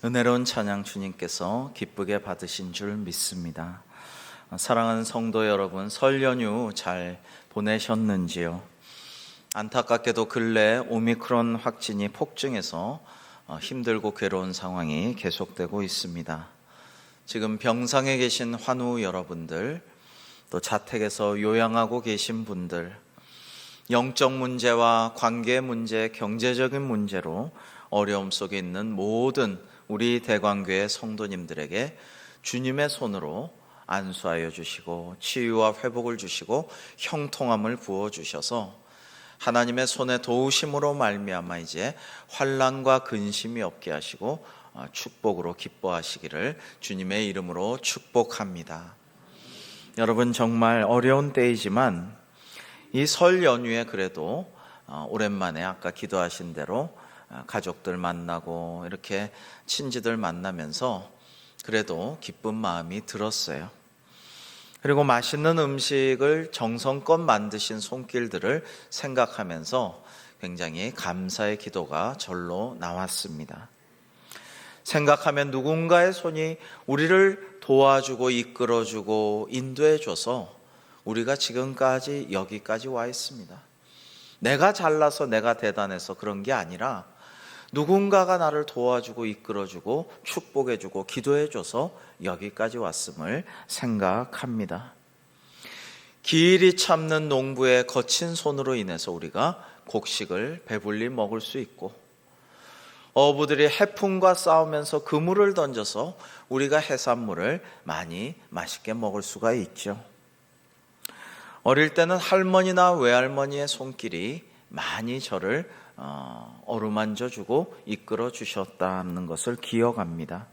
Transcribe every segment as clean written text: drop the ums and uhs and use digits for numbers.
은혜로운 찬양 주님께서 기쁘게 받으신 줄 믿습니다. 사랑하는 성도 여러분, 설 연휴 잘 보내셨는지요? 안타깝게도 근래 오미크론 확진이 폭증해서 힘들고 괴로운 상황이 계속되고 있습니다. 지금 병상에 계신 환우 여러분들, 또 자택에서 요양하고 계신 분들, 영적 문제와 관계 문제, 경제적인 문제로 어려움 속에 있는 모든 우리 대광교회 성도님들에게 주님의 손으로 안수하여 주시고 치유와 회복을 주시고 형통함을 부어주셔서 하나님의 손에 도우심으로 말미암아 이제 환난과 근심이 없게 하시고 축복으로 기뻐하시기를 주님의 이름으로 축복합니다. 여러분, 정말 어려운 때이지만 이 설 연휴에 그래도 오랜만에 아까 기도하신 대로 가족들 만나고 이렇게 친지들 만나면서 그래도 기쁜 마음이 들었어요. 그리고 맛있는 음식을 정성껏 만드신 손길들을 생각하면서 굉장히 감사의 기도가 절로 나왔습니다. 생각하면 누군가의 손이 우리를 도와주고 이끌어주고 인도해줘서 우리가 지금까지 여기까지 와 있습니다. 내가 잘나서 내가 대단해서 그런 게 아니라 누군가가 나를 도와주고 이끌어주고 축복해주고 기도해줘서 여기까지 왔음을 생각합니다. 길이 참는 농부의 거친 손으로 인해서 우리가 곡식을 배불리 먹을 수 있고, 어부들이 해풍과 싸우면서 그물을 던져서 우리가 해산물을 많이 맛있게 먹을 수가 있죠. 어릴 때는 할머니나 외할머니의 손길이 많이 저를 어루만져주고 이끌어 주셨다는 것을 기억합니다.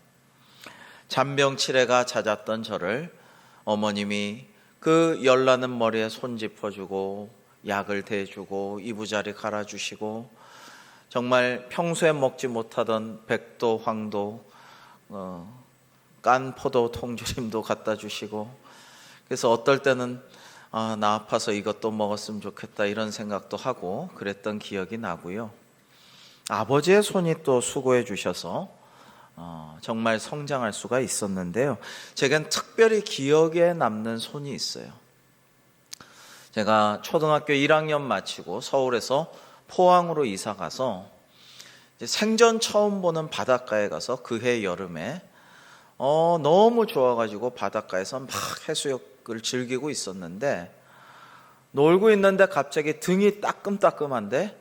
잔병치레가 잦았던 저를 어머님이 그 열나는 머리에 손 짚어주고 약을 대주고 이부자리 갈아주시고 정말 평소에 먹지 못하던 백도, 황도, 깐 포도 통조림도 갖다 주시고, 그래서 어떨 때는 나 아파서 이것도 먹었으면 좋겠다 이런 생각도 하고 그랬던 기억이 나고요. 아버지의 손이 또 수고해 주셔서 정말 성장할 수가 있었는데요. 제겐 특별히 기억에 남는 손이 있어요. 제가 초등학교 1학년 마치고 서울에서 포항으로 이사 가서 생전 처음 보는 바닷가에 가서 그해 여름에 너무 좋아가지고 바닷가에서 막 해수욕을 즐기고 있었는데, 놀고 있는데 갑자기 등이 따끔따끔한데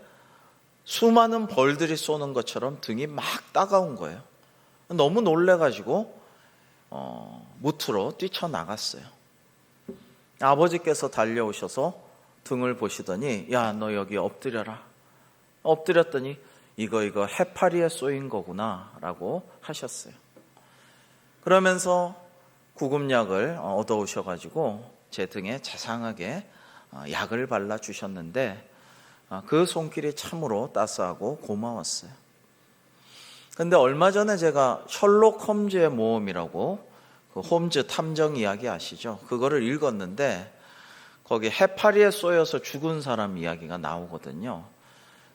수많은 벌들이 쏘는 것처럼 등이 막 따가운 거예요. 너무 놀래가지고 무트로 뛰쳐나갔어요. 아버지께서 달려오셔서 등을 보시더니 야, 너 여기 엎드려라. 엎드렸더니 이거 해파리에 쏘인 거구나 라고 하셨어요. 그러면서 구급약을 얻어오셔가지고 제 등에 자상하게 약을 발라주셨는데 그 손길이 참으로 따스하고 고마웠어요. 근데 얼마 전에 제가 셜록 홈즈의 모험이라고, 그 홈즈 탐정 이야기 아시죠? 그거를 읽었는데 거기 해파리에 쏘여서 죽은 사람 이야기가 나오거든요.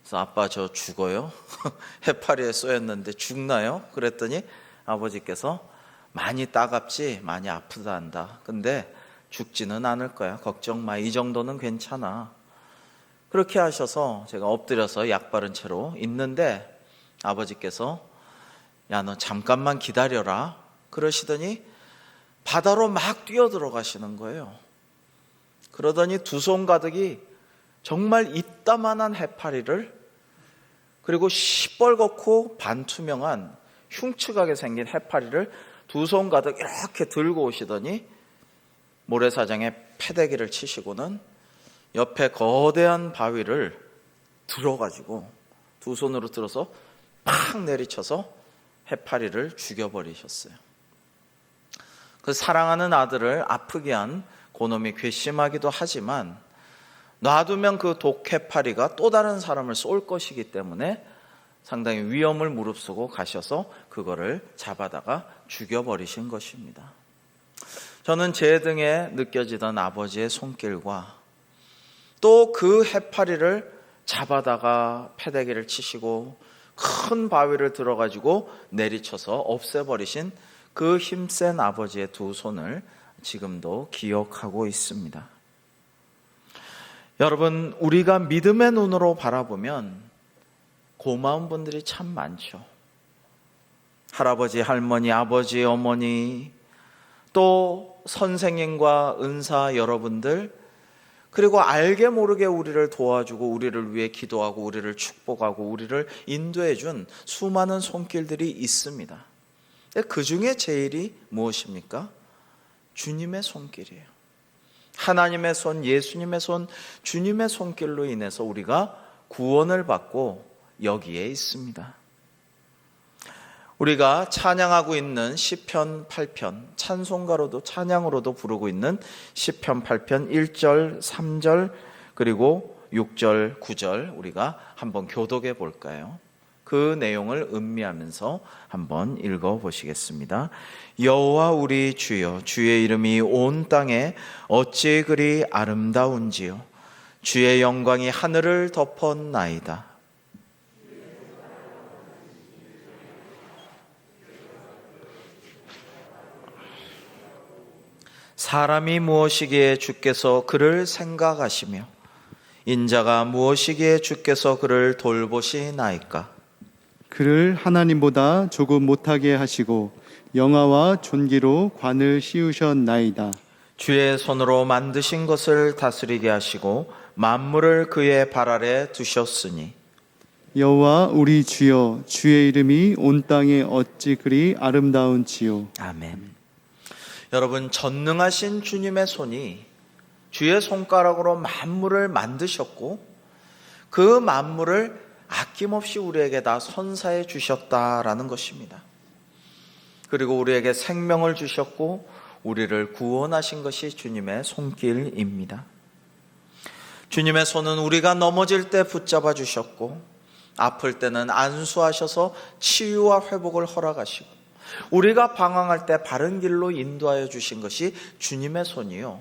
그래서 아빠 저 죽어요? 해파리에 쏘였는데 죽나요? 그랬더니 아버지께서 많이 따갑지 많이 아프다 한다. 근데 죽지는 않을 거야. 걱정 마. 이 정도는 괜찮아. 그렇게 하셔서 제가 엎드려서 약 바른 채로 있는데 아버지께서 야, 너 잠깐만 기다려라 그러시더니 바다로 막 뛰어들어가시는 거예요. 그러더니 두 손 가득이 정말 이따만한 해파리를, 그리고 시뻘겋고 반투명한 흉측하게 생긴 해파리를 두 손 가득 이렇게 들고 오시더니 모래사장에 패대기를 치시고는 옆에 거대한 바위를 들어가지고 두 손으로 들어서 팍 내리쳐서 해파리를 죽여버리셨어요. 그 사랑하는 아들을 아프게 한 그놈이 괘씸하기도 하지만 놔두면 그 독해파리가 또 다른 사람을 쏠 것이기 때문에 상당히 위험을 무릅쓰고 가셔서 그거를 잡아다가 죽여버리신 것입니다. 저는 제 등에 느껴지던 아버지의 손길과 또 그 해파리를 잡아다가 패대기를 치시고 큰 바위를 들어가지고 내리쳐서 없애버리신 그 힘센 아버지의 두 손을 지금도 기억하고 있습니다. 여러분, 우리가 믿음의 눈으로 바라보면 고마운 분들이 참 많죠. 할아버지, 할머니, 아버지, 어머니, 또 선생님과 은사 여러분들, 그리고 알게 모르게 우리를 도와주고 우리를 위해 기도하고 우리를 축복하고 우리를 인도해 준 수많은 손길들이 있습니다. 그 중에 제일이 무엇입니까? 주님의 손길이에요. 하나님의 손, 예수님의 손, 주님의 손길로 인해서 우리가 구원을 받고 여기에 있습니다. 우리가 찬양하고 있는 시편 8편, 찬송가로도 찬양으로도 부르고 있는 시편 8편 1절, 3절, 그리고 6절, 9절 우리가 한번 교독해 볼까요? 그 내용을 음미하면서 한번 읽어보시겠습니다. 여호와 우리 주여, 주의 이름이 온 땅에 어찌 그리 아름다운지요. 주의 영광이 하늘을 덮었나이다. 사람이 무엇이기에 주께서 그를 생각하시며 인자가 무엇이기에 주께서 그를 돌보시나이까. 그를 하나님보다 조금 못하게 하시고 영화와 존귀로 관을 씌우셨나이다. 주의 손으로 만드신 것을 다스리게 하시고 만물을 그의 발 아래 두셨으니. 여호와 우리 주여, 주의 이름이 온 땅에 어찌 그리 아름다운지요. 아멘. 여러분, 전능하신 주님의 손이 주의 손가락으로 만물을 만드셨고 그 만물을 아낌없이 우리에게 다 선사해 주셨다라는 것입니다. 그리고 우리에게 생명을 주셨고 우리를 구원하신 것이 주님의 손길입니다. 주님의 손은 우리가 넘어질 때 붙잡아 주셨고 아플 때는 안수하셔서 치유와 회복을 허락하시고 우리가 방황할 때 바른 길로 인도하여 주신 것이 주님의 손이요,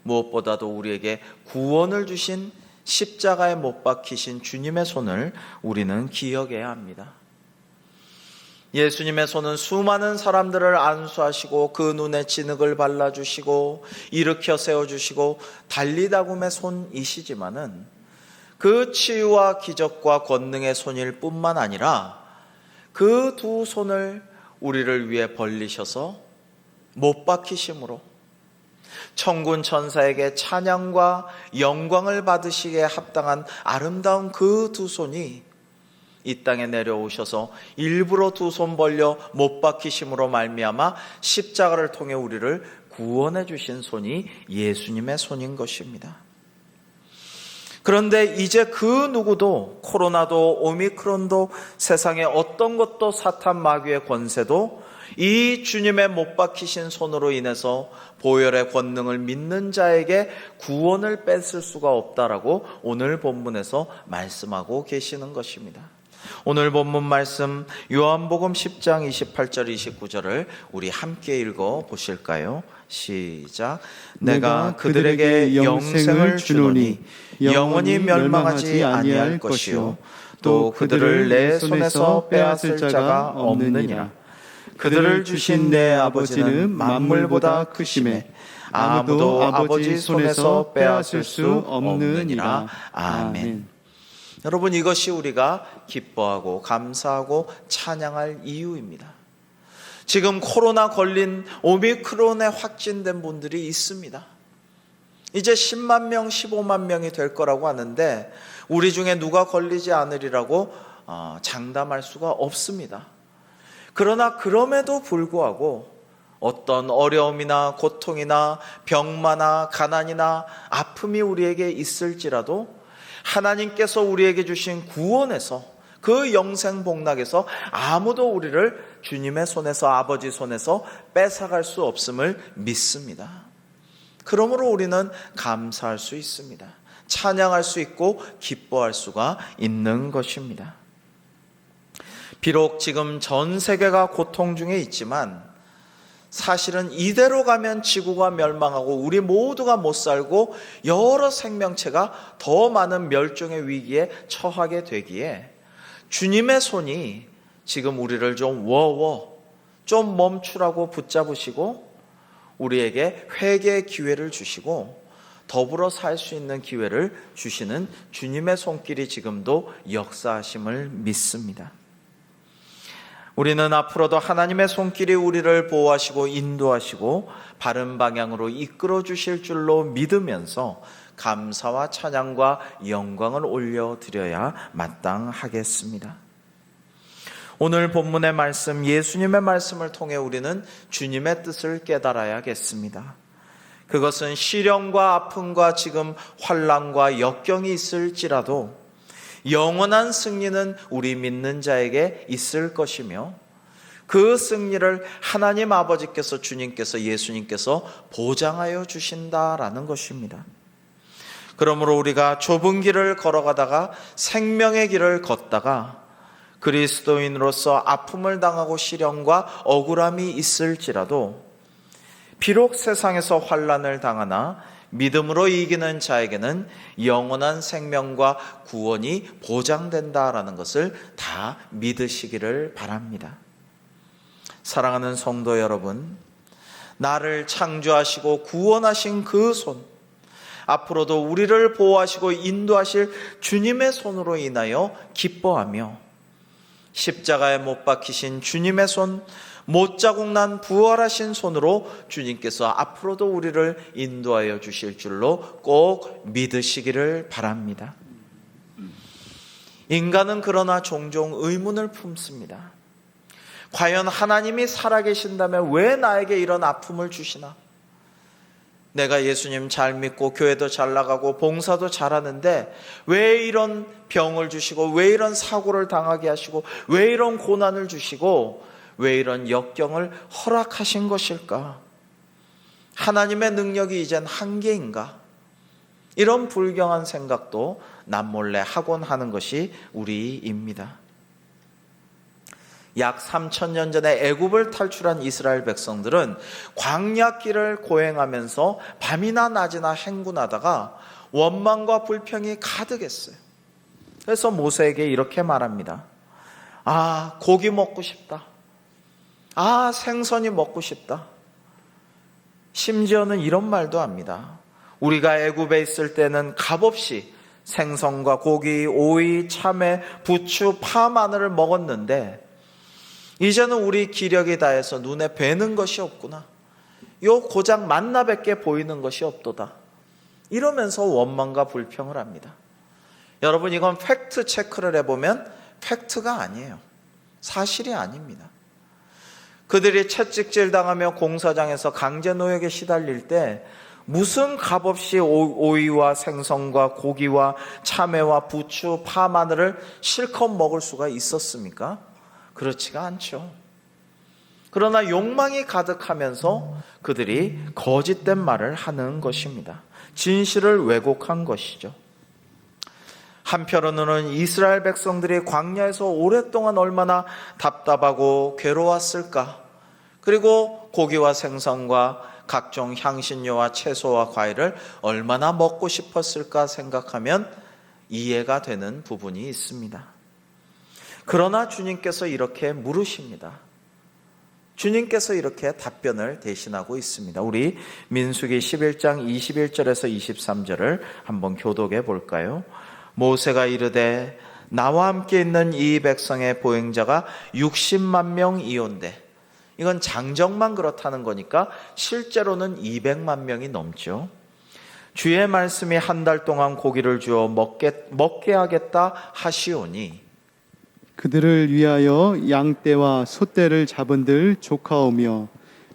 무엇보다도 우리에게 구원을 주신 십자가에 못 박히신 주님의 손을 우리는 기억해야 합니다. 예수님의 손은 수많은 사람들을 안수하시고 그 눈에 진흙을 발라주시고 일으켜 세워주시고 달리다굼의 손이시지만은 그 치유와 기적과 권능의 손일 뿐만 아니라 그 두 손을 우리를 위해 벌리셔서 못 박히심으로 천군 천사에게 찬양과 영광을 받으시기에 합당한 아름다운 그 두 손이 이 땅에 내려오셔서 일부러 두 손 벌려 못 박히심으로 말미암아 십자가를 통해 우리를 구원해 주신 손이 예수님의 손인 것입니다. 그런데 이제 그 누구도, 코로나도 오미크론도 세상의 어떤 것도 사탄 마귀의 권세도 이 주님의 못 박히신 손으로 인해서 보혈의 권능을 믿는 자에게 구원을 뺏을 수가 없다라고 오늘 본문에서 말씀하고 계시는 것입니다. 오늘 본문 말씀 요한복음 10장 28절 29절을 우리 함께 읽어 보실까요? 시작. 내가 그들에게 영생을 주노니 영원히 멸망하지 아니할 것이요 또 그들을 내 손에서 빼앗을 자가 없느니라. 그들을 주신 내 아버지는 만물보다 크심에 아무도 아버지 손에서 빼앗을 수 없느니라. 아멘. 여러분, 이것이 우리가 기뻐하고 감사하고 찬양할 이유입니다. 지금 코로나 걸린 오미크론에 확진된 분들이 있습니다. 이제 10만 명, 15만 명이 될 거라고 하는데 우리 중에 누가 걸리지 않으리라고 장담할 수가 없습니다. 그러나 그럼에도 불구하고 어떤 어려움이나 고통이나 병마나 가난이나 아픔이 우리에게 있을지라도 하나님께서 우리에게 주신 구원에서, 그 영생 복락에서 아무도 우리를 주님의 손에서, 아버지 손에서 뺏어갈 수 없음을 믿습니다. 그러므로 우리는 감사할 수 있습니다. 찬양할 수 있고 기뻐할 수가 있는 것입니다. 비록 지금 전 세계가 고통 중에 있지만 사실은 이대로 가면 지구가 멸망하고 우리 모두가 못 살고 여러 생명체가 더 많은 멸종의 위기에 처하게 되기에 주님의 손이 지금 우리를 좀 좀 멈추라고 붙잡으시고 우리에게 회개의 기회를 주시고 더불어 살 수 있는 기회를 주시는 주님의 손길이 지금도 역사하심을 믿습니다. 우리는 앞으로도 하나님의 손길이 우리를 보호하시고 인도하시고 바른 방향으로 이끌어 주실 줄로 믿으면서 감사와 찬양과 영광을 올려드려야 마땅하겠습니다. 오늘 본문의 말씀, 예수님의 말씀을 통해 우리는 주님의 뜻을 깨달아야겠습니다. 그것은 시련과 아픔과 지금 환난과 역경이 있을지라도 영원한 승리는 우리 믿는 자에게 있을 것이며 그 승리를 하나님 아버지께서, 주님께서, 예수님께서 보장하여 주신다라는 것입니다. 그러므로 우리가 좁은 길을 걸어가다가 생명의 길을 걷다가 그리스도인으로서 아픔을 당하고 시련과 억울함이 있을지라도 비록 세상에서 환난을 당하나 믿음으로 이기는 자에게는 영원한 생명과 구원이 보장된다라는 것을 다 믿으시기를 바랍니다. 사랑하는 성도 여러분, 나를 창조하시고 구원하신 그 손, 앞으로도 우리를 보호하시고 인도하실 주님의 손으로 인하여 기뻐하며 십자가에 못 박히신 주님의 손, 못자국 난 부활하신 손으로 주님께서 앞으로도 우리를 인도하여 주실 줄로 꼭 믿으시기를 바랍니다. 인간은 그러나 종종 의문을 품습니다. 과연 하나님이 살아계신다면 왜 나에게 이런 아픔을 주시나? 내가 예수님 잘 믿고 교회도 잘 나가고 봉사도 잘하는데 왜 이런 병을 주시고 왜 이런 사고를 당하게 하시고 왜 이런 고난을 주시고 왜 이런 역경을 허락하신 것일까? 하나님의 능력이 이젠 한계인가? 이런 불경한 생각도 남몰래 하곤 하는 것이 우리입니다. 약 3000년 전에 애굽을 탈출한 이스라엘 백성들은 광야길을 고행하면서 밤이나 낮이나 행군하다가 원망과 불평이 가득했어요. 그래서 모세에게 이렇게 말합니다. 고기 먹고 싶다. 생선이 먹고 싶다. 심지어는 이런 말도 합니다. 우리가 애굽에 있을 때는 값없이 생선과 고기, 오이, 참외, 부추, 파, 마늘을 먹었는데 이제는 우리 기력이 다해서 눈에 뵈는 것이 없구나. 요 고작 만나밖에 보이는 것이 없도다. 이러면서 원망과 불평을 합니다. 여러분, 이건 팩트 체크를 해보면 팩트가 아니에요. 사실이 아닙니다. 그들이 채찍질 당하며 공사장에서 강제노역에 시달릴 때 무슨 값없이 오이와 생선과 고기와 참외와 부추, 파, 마늘을 실컷 먹을 수가 있었습니까? 그렇지가 않죠. 그러나 욕망이 가득하면서 그들이 거짓된 말을 하는 것입니다. 진실을 왜곡한 것이죠. 한편으로는 이스라엘 백성들이 광야에서 오랫동안 얼마나 답답하고 괴로웠을까? 그리고 고기와 생선과 각종 향신료와 채소와 과일을 얼마나 먹고 싶었을까 생각하면 이해가 되는 부분이 있습니다. 그러나 주님께서 이렇게 물으십니다. 주님께서 이렇게 답변을 대신하고 있습니다. 우리 민수기 11장 21절에서 23절을 한번 교독해 볼까요? 모세가 이르되 나와 함께 있는 이 백성의 보행자가 60만 명이온데, 이건 장정만 그렇다는 거니까 실제로는 200만 명이 넘죠. 주의 말씀이 한 달 동안 고기를 주어 먹게 하겠다 하시오니 그들을 위하여 양떼와 소떼를 잡은들 조카오며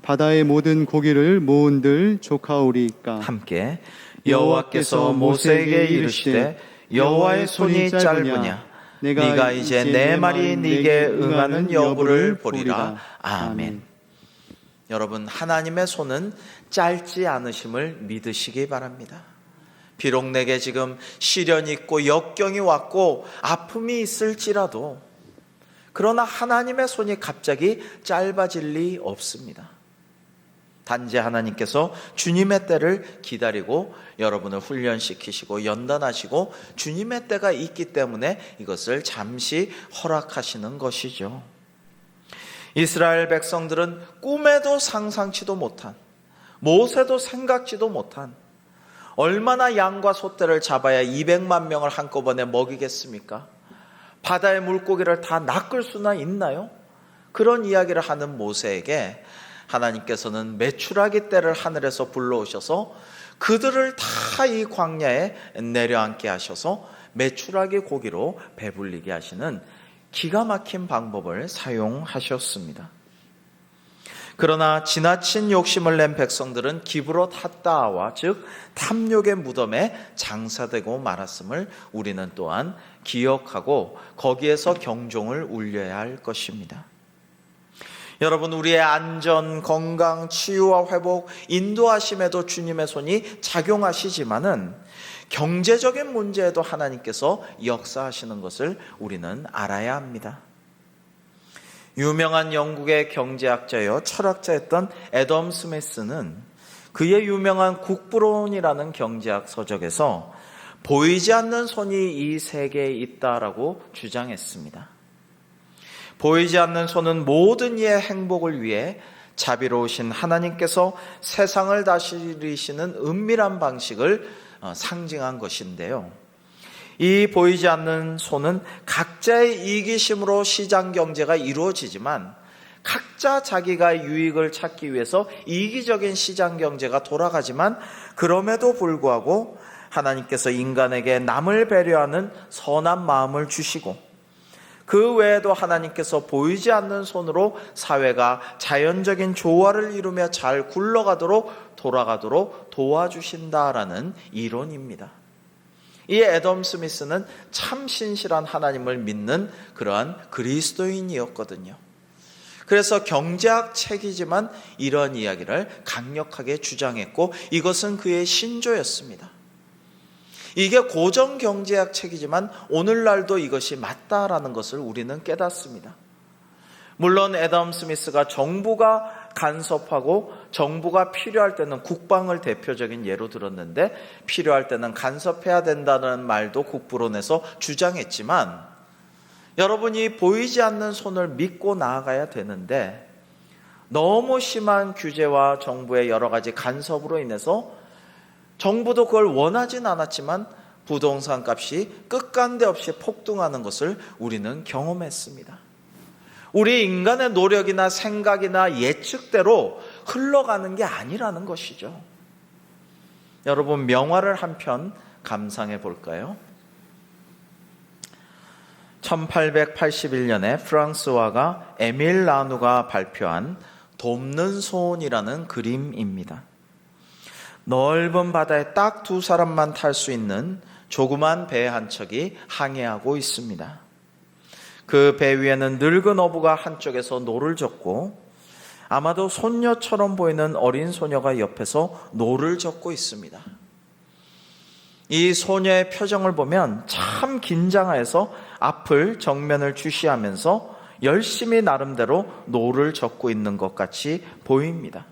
바다의 모든 고기를 모은들 조카오리이까. 함께 여호와께서 모세에게 이르시되 여호와의 손이 짧으냐 네가 이제 내 말이 네게 응하는 여부를 보리라. 아멘. 여러분, 하나님의 손은 짧지 않으심을 믿으시기 바랍니다. 비록 내게 지금 시련이 있고 역경이 왔고 아픔이 있을지라도, 그러나 하나님의 손이 갑자기 짧아질 리 없습니다. 단지 하나님께서 주님의 때를 기다리고 여러분을 훈련시키시고 연단하시고 주님의 때가 있기 때문에 이것을 잠시 허락하시는 것이죠. 이스라엘 백성들은 꿈에도 상상치도 못한, 모세도 생각지도 못한, 얼마나 양과 소떼를 잡아야 200만 명을 한꺼번에 먹이겠습니까? 바다의 물고기를 다 낚을 수나 있나요? 그런 이야기를 하는 모세에게 하나님께서는 메추라기 떼를 하늘에서 불러오셔서 그들을 다 이 광야에 내려앉게 하셔서 메추라기 고기로 배불리게 하시는 기가 막힌 방법을 사용하셨습니다. 그러나 지나친 욕심을 낸 백성들은 기브롯 핫다와 즉 탐욕의 무덤에 장사되고 말았음을 우리는 또한 기억하고 거기에서 경종을 울려야 할 것입니다. 여러분, 우리의 안전, 건강, 치유와 회복, 인도하심에도 주님의 손이 작용하시지만은 경제적인 문제에도 하나님께서 역사하시는 것을 우리는 알아야 합니다. 유명한 영국의 경제학자여 철학자였던 애덤 스미스는 그의 유명한 국부론이라는 경제학 서적에서 보이지 않는 손이 이 세계에 있다라고 주장했습니다. 보이지 않는 손은 모든 이의 행복을 위해 자비로우신 하나님께서 세상을 다스리시는 은밀한 방식을 상징한 것인데요. 이 보이지 않는 손은 각자의 이기심으로 시장 경제가 이루어지지만 각자 자기가 유익을 찾기 위해서 이기적인 시장 경제가 돌아가지만 그럼에도 불구하고 하나님께서 인간에게 남을 배려하는 선한 마음을 주시고 그 외에도 하나님께서 보이지 않는 손으로 사회가 자연적인 조화를 이루며 잘 굴러가도록 돌아가도록 도와주신다라는 이론입니다. 이 애덤 스미스는 참 신실한 하나님을 믿는 그러한 그리스도인이었거든요. 그래서 경제학 책이지만 이런 이야기를 강력하게 주장했고 이것은 그의 신조였습니다. 이게 고전 경제학 책이지만 오늘날도 이것이 맞다라는 것을 우리는 깨닫습니다. 물론 애덤 스미스가 정부가 간섭하고 정부가 필요할 때는 국방을 대표적인 예로 들었는데 필요할 때는 간섭해야 된다는 말도 국부론에서 주장했지만 여러분이 보이지 않는 손을 믿고 나아가야 되는데 너무 심한 규제와 정부의 여러 가지 간섭으로 인해서 정부도 그걸 원하진 않았지만 부동산 값이 끝간데 없이 폭등하는 것을 우리는 경험했습니다. 우리 인간의 노력이나 생각이나 예측대로 흘러가는 게 아니라는 것이죠. 여러분, 명화를 한 편 감상해 볼까요? 1881년에 프랑스화가 에밀 라누가 발표한 돕는 손이라는 그림입니다. 넓은 바다에 딱 두 사람만 탈 수 있는 조그만 배 한 척이 항해하고 있습니다. 그 배 위에는 늙은 어부가 한쪽에서 노를 젓고 아마도 손녀처럼 보이는 어린 소녀가 옆에서 노를 젓고 있습니다. 이 소녀의 표정을 보면 참 긴장해서 앞을 정면을 주시하면서 열심히 나름대로 노를 젓고 있는 것 같이 보입니다.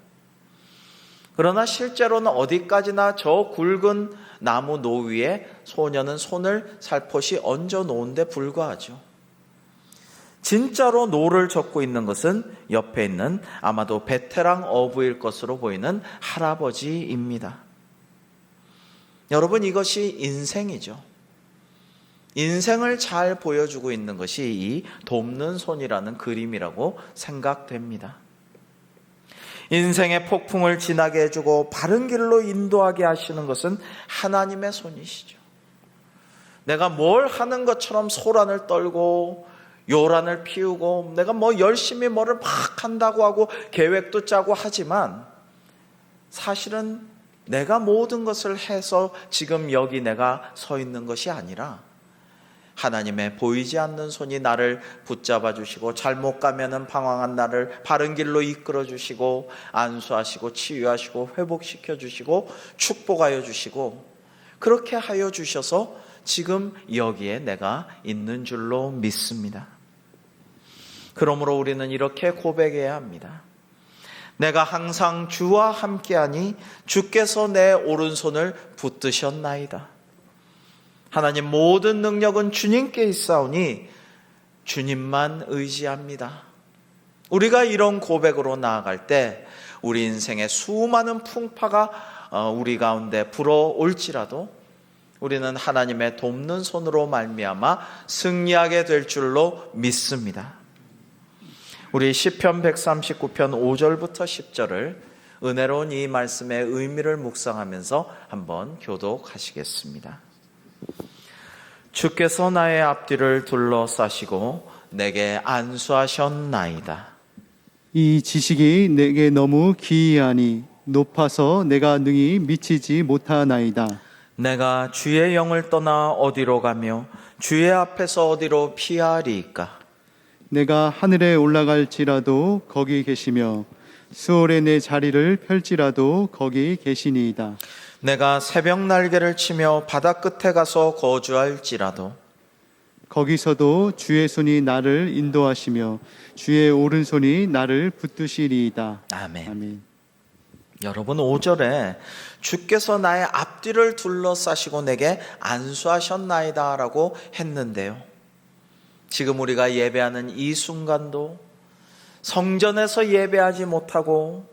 그러나 실제로는 어디까지나 저 굵은 나무 노위에 소녀는 손을 살포시 얹어 놓은 데 불과하죠. 진짜로 노를 젓고 있는 것은 옆에 있는 아마도 베테랑 어부일 것으로 보이는 할아버지입니다. 여러분, 이것이 인생이죠. 인생을 잘 보여주고 있는 것이 이 돕는 손이라는 그림이라고 생각됩니다. 인생의 폭풍을 지나게 해주고 바른 길로 인도하게 하시는 것은 하나님의 손이시죠. 내가 뭘 하는 것처럼 소란을 떨고 요란을 피우고 내가 열심히 뭐를 막 한다고 하고 계획도 짜고 하지만 사실은 내가 모든 것을 해서 지금 여기 내가 서 있는 것이 아니라 하나님의 보이지 않는 손이 나를 붙잡아 주시고 잘못 가면은 방황한 나를 바른 길로 이끌어 주시고 안수하시고 치유하시고 회복시켜 주시고 축복하여 주시고 그렇게 하여 주셔서 지금 여기에 내가 있는 줄로 믿습니다. 그러므로 우리는 이렇게 고백해야 합니다. 내가 항상 주와 함께하니 주께서 내 오른손을 붙드셨나이다. 하나님, 모든 능력은 주님께 있사오니 주님만 의지합니다. 우리가 이런 고백으로 나아갈 때 우리 인생의 수많은 풍파가 우리 가운데 불어올지라도 우리는 하나님의 돕는 손으로 말미암아 승리하게 될 줄로 믿습니다. 우리 시편 139편 5절부터 10절을 은혜로운 이 말씀의 의미를 묵상하면서 한번 교독하시겠습니다. 주께서 나의 앞뒤를 둘러싸시고 내게 안수하셨나이다. 이 지식이 내게 너무 기이하니 높아서 내가 능히 미치지 못하나이다. 내가 주의 영을 떠나 어디로 가며 주의 앞에서 어디로 피하리이까? 내가 하늘에 올라갈지라도 거기 계시며 수월에 내 자리를 펼지라도 거기 계시니이다. 내가 새벽 날개를 치며 바다 끝에 가서 거주할지라도 거기서도 주의 손이 나를 인도하시며 주의 오른손이 나를 붙드시리이다. 아멘. 아멘. 여러분, 5절에 주께서 나의 앞뒤를 둘러싸시고 내게 안수하셨나이다 라고 했는데요, 지금 우리가 예배하는 이 순간도 성전에서 예배하지 못하고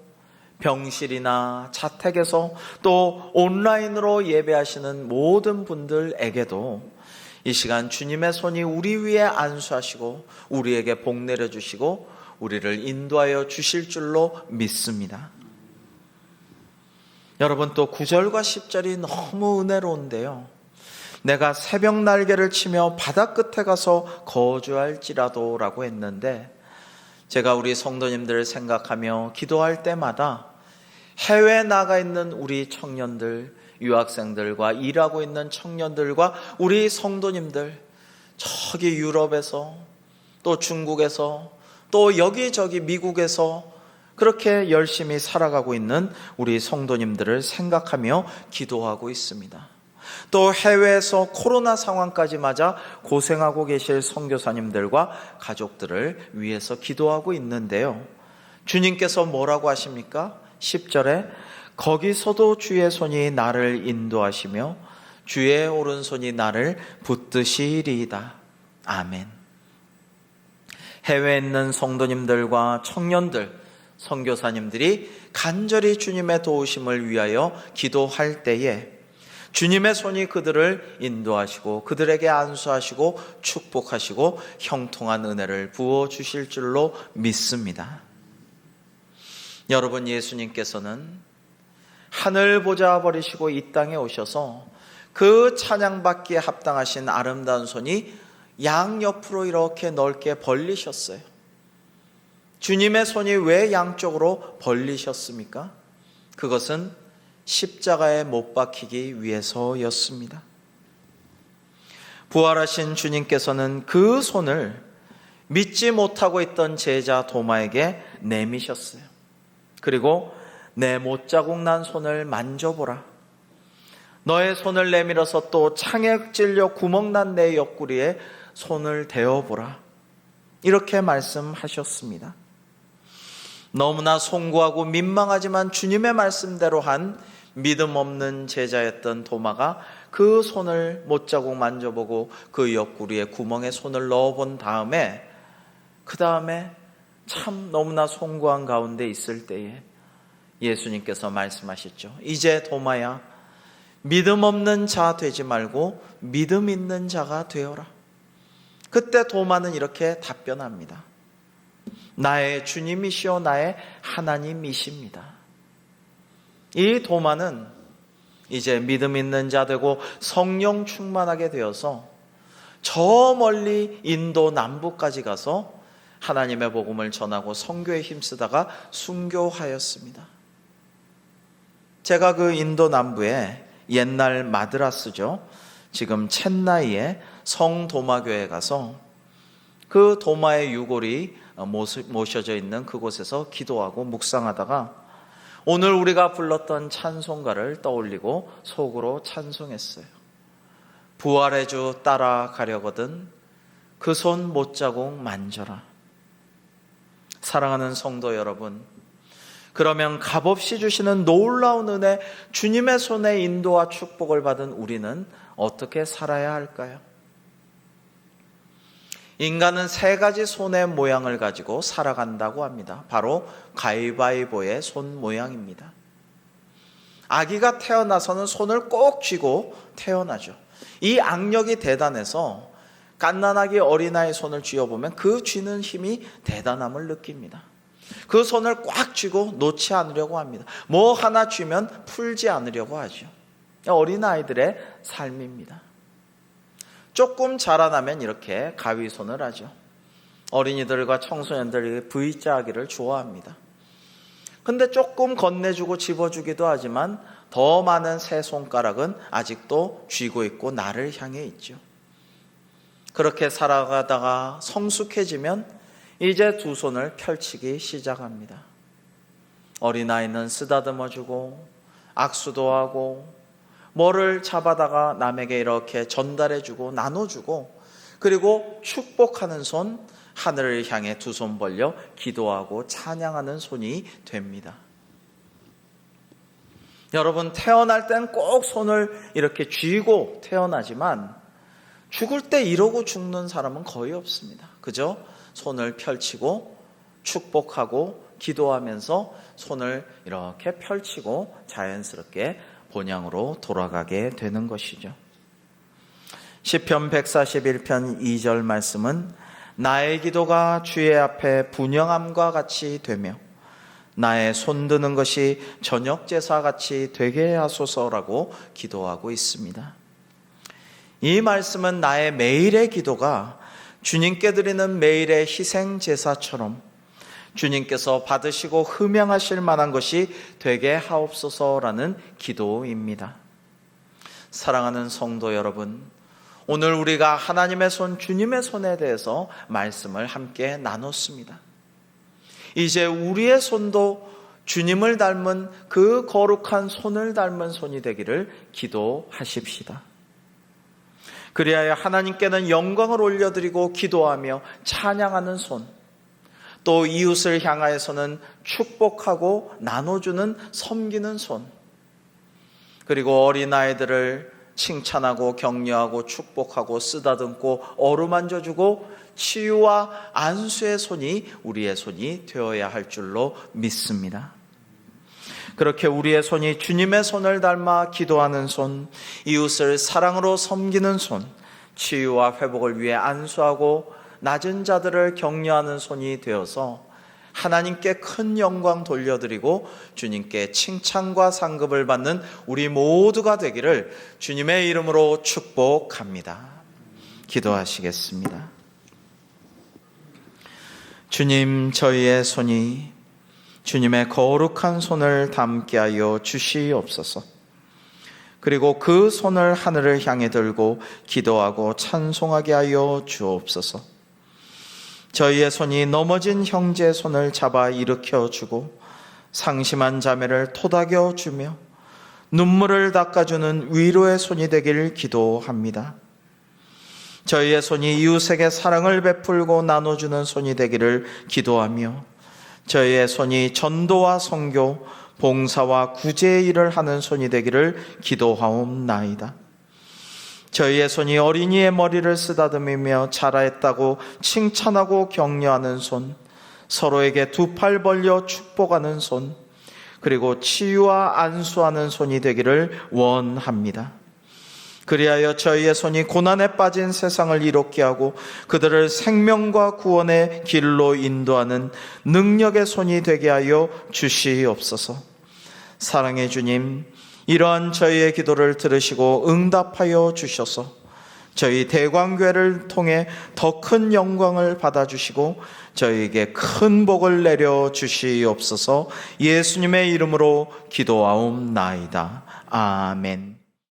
병실이나 자택에서 또 온라인으로 예배하시는 모든 분들에게도 이 시간 주님의 손이 우리 위에 안수하시고 우리에게 복 내려주시고 우리를 인도하여 주실 줄로 믿습니다. 여러분, 또 9절과 10절이 너무 은혜로운데요, 내가 새벽 날개를 치며 바다 끝에 가서 거주할지라도 라고 했는데, 제가 우리 성도님들을 생각하며 기도할 때마다 해외에 나가 있는 우리 청년들, 유학생들과 일하고 있는 청년들과 우리 성도님들, 저기 유럽에서 또 중국에서 또 여기저기 미국에서 그렇게 열심히 살아가고 있는 우리 성도님들을 생각하며 기도하고 있습니다. 또 해외에서 코로나 상황까지 맞아 고생하고 계실 선교사님들과 가족들을 위해서 기도하고 있는데요, 주님께서 뭐라고 하십니까? 10절에 거기서도 주의 손이 나를 인도하시며 주의 오른손이 나를 붙드시리이다. 아멘. 해외에 있는 성도님들과 청년들, 선교사님들이 간절히 주님의 도우심을 위하여 기도할 때에 주님의 손이 그들을 인도하시고 그들에게 안수하시고 축복하시고 형통한 은혜를 부어주실 줄로 믿습니다. 여러분, 예수님께서는 하늘 보좌 버리시고 이 땅에 오셔서 그 찬양받기에 합당하신 아름다운 손이 양옆으로 이렇게 넓게 벌리셨어요. 주님의 손이 왜 양쪽으로 벌리셨습니까? 그것은 십자가에 못 박히기 위해서였습니다. 부활하신 주님께서는 그 손을 믿지 못하고 있던 제자 도마에게 내미셨어요. 그리고 내 못자국 난 손을 만져보라. 너의 손을 내밀어서 또 창에 찔려 구멍 난 내 옆구리에 손을 대어보라. 이렇게 말씀하셨습니다. 너무나 송구하고 민망하지만 주님의 말씀대로 한 믿음 없는 제자였던 도마가 그 손을 못자국 만져보고 그 옆구리에 구멍에 손을 넣어본 다음에 그 다음에 참 너무나 송구한 가운데 있을 때에 예수님께서 말씀하셨죠. 이제 도마야, 믿음 없는 자 되지 말고 믿음 있는 자가 되어라. 그때 도마는 이렇게 답변합니다. 나의 주님이시오 나의 하나님이십니다. 이 도마는 이제 믿음 있는 자 되고 성령 충만하게 되어서 저 멀리 인도 남부까지 가서 하나님의 복음을 전하고 선교에 힘쓰다가 순교하였습니다. 제가 그 인도 남부에 옛날 마드라스죠, 지금 첸나이에 성도마교에 가서 그 도마의 유골이 모셔져 있는 그곳에서 기도하고 묵상하다가 오늘 우리가 불렀던 찬송가를 떠올리고 속으로 찬송했어요. 부활의 주 따라가려거든 그 손 못자국 만져라. 사랑하는 성도 여러분, 그러면 값없이 주시는 놀라운 은혜, 주님의 손에 인도와 축복을 받은 우리는 어떻게 살아야 할까요? 인간은 세 가지 손의 모양을 가지고 살아간다고 합니다. 바로 가위바위보의 손 모양입니다. 아기가 태어나서는 손을 꼭 쥐고 태어나죠. 이 악력이 대단해서 갓난아기 어린아이 손을 쥐어보면 그 쥐는 힘이 대단함을 느낍니다. 그 손을 꽉 쥐고 놓지 않으려고 합니다. 뭐 하나 쥐면 풀지 않으려고 하죠. 어린아이들의 삶입니다. 조금 자라나면 이렇게 가위손을 하죠. 어린이들과 청소년들이 V자 하기를 좋아합니다. 근데 조금 건네주고 집어주기도 하지만 더 많은 세 손가락은 아직도 쥐고 있고 나를 향해 있죠. 그렇게 살아가다가 성숙해지면 이제 두 손을 펼치기 시작합니다. 어린아이는 쓰다듬어주고 악수도 하고 뭐를 잡아다가 남에게 이렇게 전달해주고 나눠주고 그리고 축복하는 손, 하늘을 향해 두 손 벌려 기도하고 찬양하는 손이 됩니다. 여러분, 태어날 땐 꼭 손을 이렇게 쥐고 태어나지만 죽을 때 이러고 죽는 사람은 거의 없습니다. 그죠? 손을 펼치고 축복하고 기도하면서 손을 이렇게 펼치고 자연스럽게 본향으로 돌아가게 되는 것이죠. 시편 141편 2절 말씀은 나의 기도가 주의 앞에 분향함과 같이 되며 나의 손드는 것이 저녁 제사같이 되게 하소서라고 기도하고 있습니다. 이 말씀은 나의 매일의 기도가 주님께 드리는 매일의 희생 제사처럼 주님께서 받으시고 흠양하실 만한 것이 되게 하옵소서라는 기도입니다. 사랑하는 성도 여러분, 오늘 우리가 하나님의 손, 주님의 손에 대해서 말씀을 함께 나눴습니다. 이제 우리의 손도 주님을 닮은 그 거룩한 손을 닮은 손이 되기를 기도하십시다. 그리하여 하나님께는 영광을 올려드리고 기도하며 찬양하는 손, 또 이웃을 향하여서는 축복하고 나눠주는 섬기는 손, 그리고 어린아이들을 칭찬하고 격려하고 축복하고 쓰다듬고 어루만져주고 치유와 안수의 손이 우리의 손이 되어야 할 줄로 믿습니다. 그렇게 우리의 손이 주님의 손을 닮아 기도하는 손, 이웃을 사랑으로 섬기는 손, 치유와 회복을 위해 안수하고 낮은 자들을 격려하는 손이 되어서 하나님께 큰 영광 돌려드리고 주님께 칭찬과 상급을 받는 우리 모두가 되기를 주님의 이름으로 축복합니다. 기도하시겠습니다. 주님, 저희의 손이 주님의 거룩한 손을 닮게 하여 주시옵소서. 그리고 그 손을 하늘을 향해 들고 기도하고 찬송하게 하여 주옵소서. 저희의 손이 넘어진 형제의 손을 잡아 일으켜주고 상심한 자매를 토닥여주며 눈물을 닦아주는 위로의 손이 되기를 기도합니다. 저희의 손이 이웃에게 사랑을 베풀고 나눠주는 손이 되기를 기도하며 저희의 손이 전도와 선교, 봉사와 구제의 일을 하는 손이 되기를 기도하옵나이다. 저희의 손이 어린이의 머리를 쓰다듬으며 잘하였다고 칭찬하고 격려하는 손, 서로에게 두 팔 벌려 축복하는 손, 그리고 치유와 안수하는 손이 되기를 원합니다. 그리하여 저희의 손이 고난에 빠진 세상을 이롭게 하고 그들을 생명과 구원의 길로 인도하는 능력의 손이 되게 하여 주시옵소서. 사랑의 주님, 이러한 저희의 기도를 들으시고 응답하여 주셔서 저희 대광교회를 통해 더 큰 영광을 받아주시고 저희에게 큰 복을 내려 주시옵소서. 예수님의 이름으로 기도하옵나이다. 아멘.